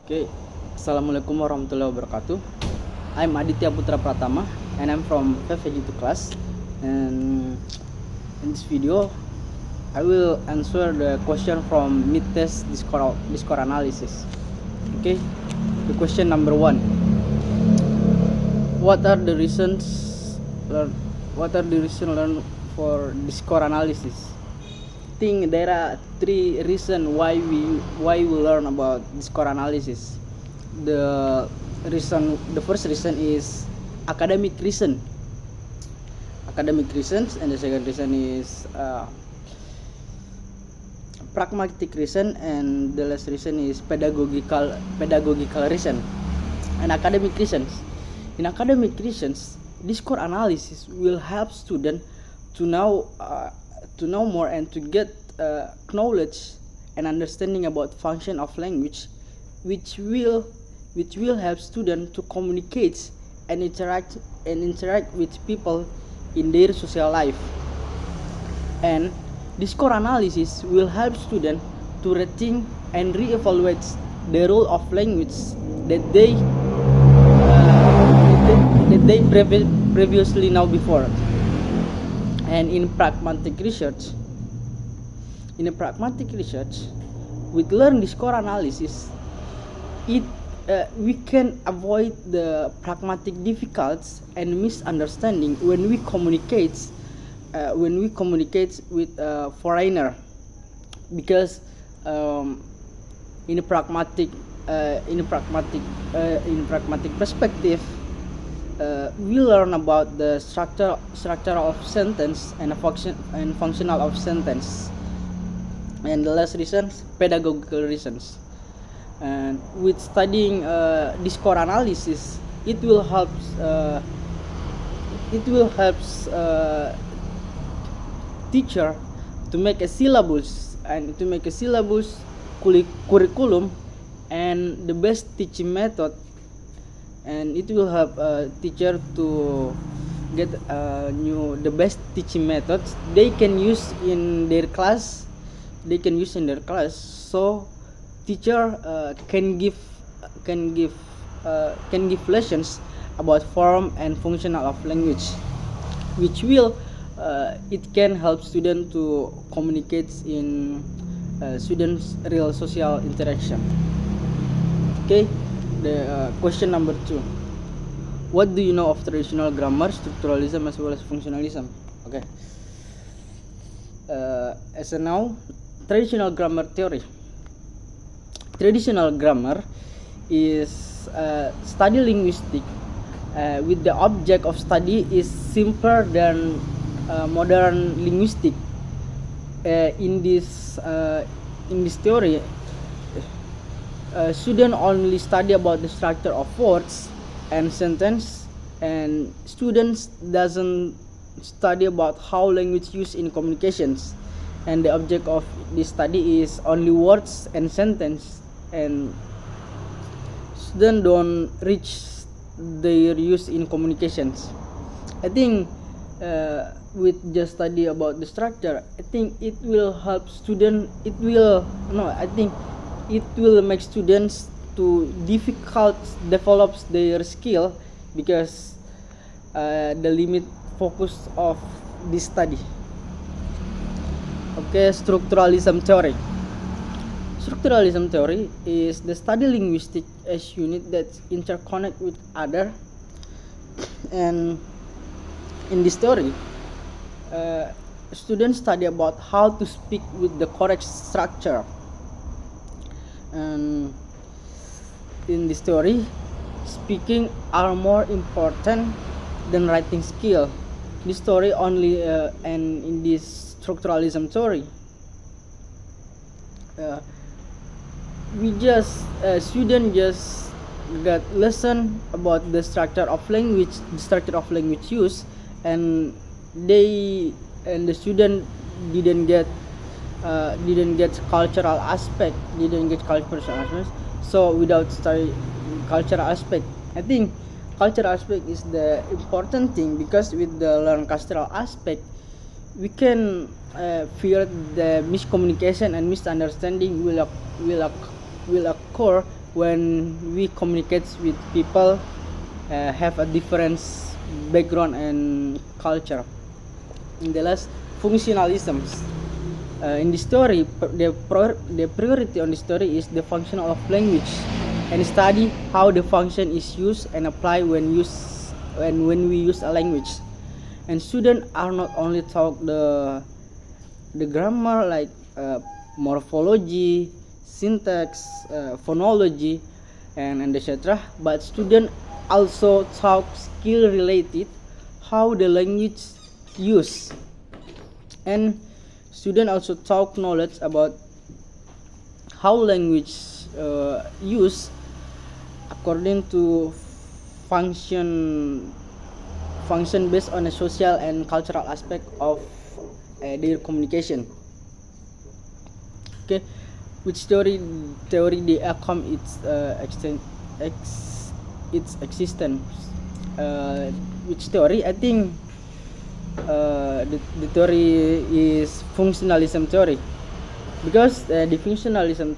Okay, Assalamualaikum warahmatullahi wabarakatuh. I'm Aditya Putra Pratama, and I'm from FFG2 class. And in this video, I will answer the question from mid-test discourse analysis. Okay, the question number 1: What are the reasons learned for discourse analysis? I think there are 3 reasons why we learn about discourse analysis. The first reason is academic reasons, and the second reason is pragmatic reason, and the last reason is pedagogical reason. And academic reasons. In academic reasons, discourse analysis will help students to know more and to get knowledge and understanding about function of language, which will help students to communicate and interact with people in their social life. And discourse analysis will help students to rethink and re-evaluate the role of language that they previously know before. And in pragmatic research, with learn discourse analysis, we can avoid the pragmatic difficulties and misunderstanding when we communicate with a foreigner, because in a pragmatic perspective, we learn about the structure of sentence and functional of sentence. And the last reasons, pedagogical reasons. And with studying discourse analysis, it will help teacher to make a syllabus curriculum and the best teaching method, and it will help teacher to get the best teaching methods they can use in their class. So teacher can give lessons about form and functional of language, which will it can help students to communicate in students' real social interaction. Okay, the question number 2: What do you know of traditional grammar, structuralism, as well as functionalism? Okay, as a now, traditional grammar theory. Traditional grammar is study linguistic with the object of study is simpler than modern linguistic. In this theory, students only study about the structure of words and sentence, and students doesn't study about how language used in communications. And the object of this study is only words and sentence, and students don't reach their use in communications. I think with just study about the structure, I think it will help students. It will make students to develop their skill, because the limit focus of this study. Okay, structuralism theory. Structuralism theory is the study linguistic as unit that interconnect with other. And in this theory, students study about how to speak with the correct structure. And in this theory, speaking are more important than writing skill. This story only and in this structuralism theory, student just got lesson about the structure of language use, and the student didn't get cultural aspect. So without study cultural aspect, I think cultural aspect is the important thing, because with the learn cultural aspect, we can fear the miscommunication and misunderstanding will occur when we communicate with people have a different background and culture. In the last, functionalisms. In the story, the priority on the story is the function of language, and study how the function is used and applied when we use a language. And students are not only taught the grammar, like morphology, syntax, phonology, and etc., but students also taught skill related how the language used, and students also taught knowledge about how language used according to function based on a social and cultural aspect of their communication. Okay, which theory they come its existence. Which theory? I think the theory is functionalism theory, because the functionalism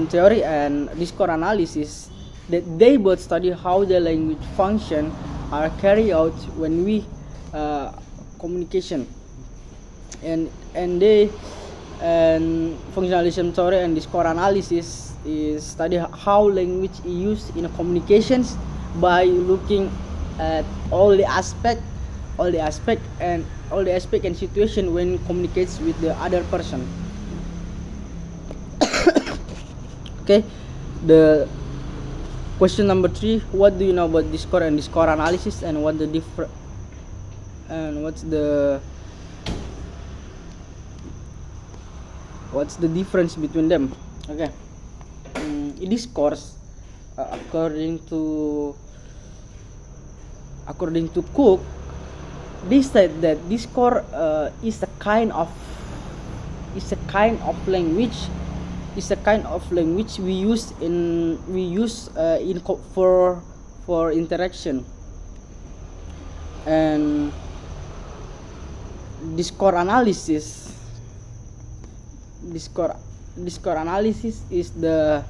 theory and discourse analysis, that they both study how the language function are carried out when we communication, and functionalism theory and discourse analysis is study how language is used in communications by looking at all the aspect and situation when communicates with the other person. Okay, the question number 3: what do you know about discourse and discourse analysis, and what's the difference between them? Okay, in discourse, according to Cook, they said that discourse is a kind of language we use for interaction. And discourse analysis is the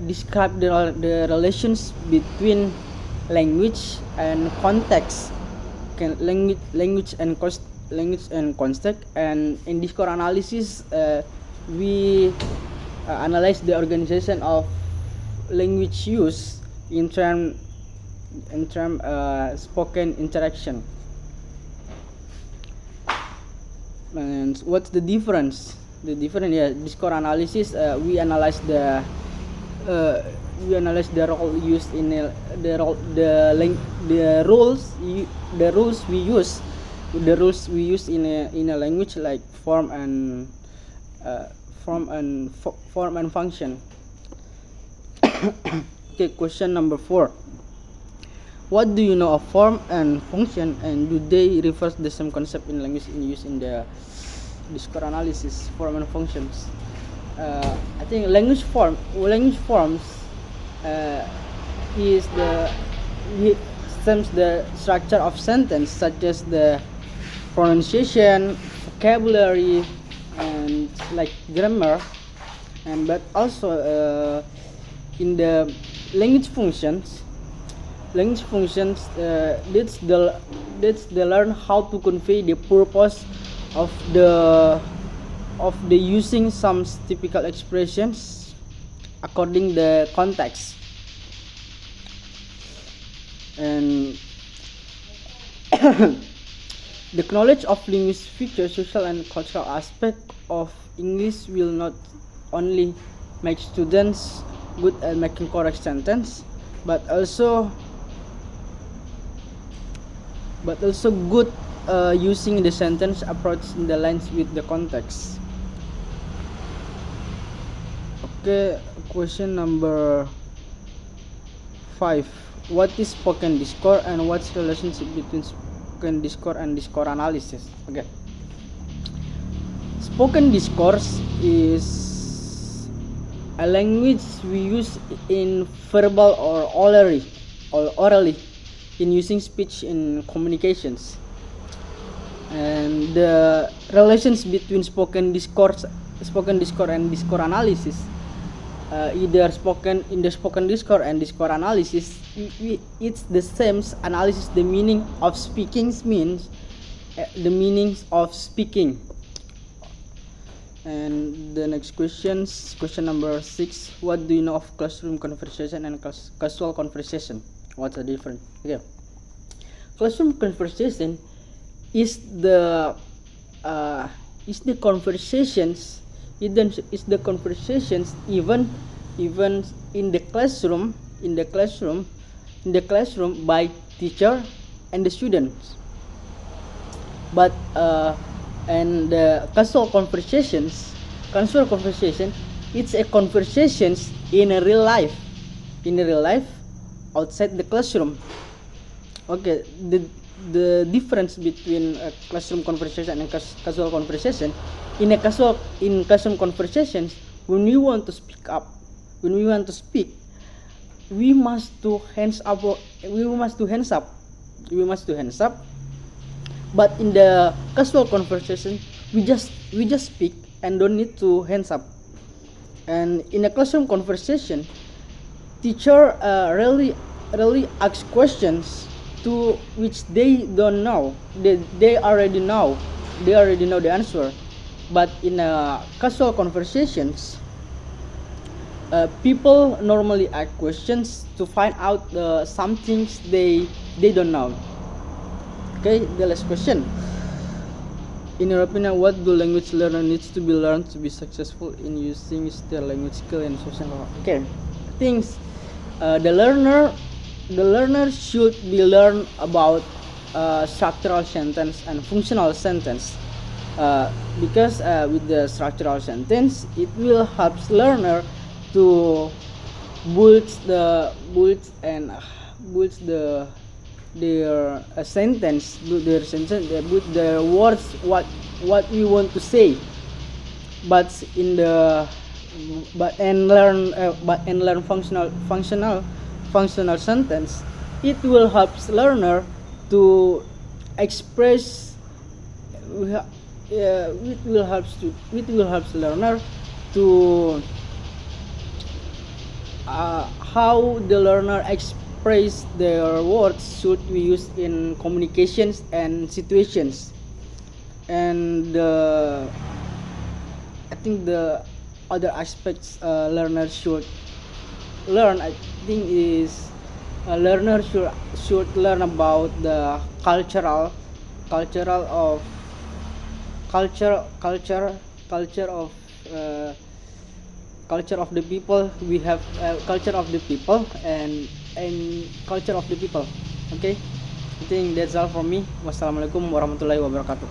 describe the relations between language and context, language and context. And in discourse analysis, we analyze the organization of language use in term spoken interaction. And what's the difference? Discourse analysis, we analyze the role used in the rules we use in a language, like form and function. Okay, question number 4: what do you know of form and function, and do they refer to the same concept in language in use in the discourse analysis? Form and functions. I think language forms is the structure of sentence, such as the pronunciation, vocabulary, and like grammar. And but also in the language functions, that's the learn how to convey the purpose of the using some typical expressions according the context. And the knowledge of linguistic features, social and cultural aspect of English will not only make students good at making correct sentence, but also good using the sentence approach in the lines with the context. Okay, question number 5: what is spoken discourse, and what's the relationship between spoken discourse and discourse analysis? Okay, spoken discourse is a language we use in verbal or orally in using speech in communications. And the relations between spoken discourse spoken discourse and discourse analysis, either spoken in the spoken discourse and discourse analysis, it's the same analysis. The meaning of speaking means the meanings of speaking. And the next question number 6: what do you know of classroom conversation and casual conversation? What's the difference? Okay. Classroom conversation is the conversations even in the classroom by teacher and the students. But and the casual conversation, it's a conversations in a real life outside the classroom. Okay, the difference between a classroom conversation and casual conversation: in classroom conversations, when we want to speak, we must do hands up. But in the casual conversation, we just speak and don't need to hands up. And in a classroom conversation, teacher really ask questions to which they don't know. They already know the answer. But in a casual conversations, people normally ask questions to find out some things they don't know. Okay, the last question: in your opinion, what do language learner needs to be learned to be successful in using their language skill and social? Okay, things the learner should be learn about structural sentence and functional sentence, because with the structural sentence, it will help learner to build their sentence, build their words, what we want to say. But learn functional sentence, it will help learner to express. It will help learner to how the learner express their words should be used in communications and situations. And I think the other aspects learner should learn, I think, is learner should learn about the culture of the people. We have culture of the people and culture of the people. Okay, I think that's all from me. Wassalamualaikum warahmatullahi wabarakatuh.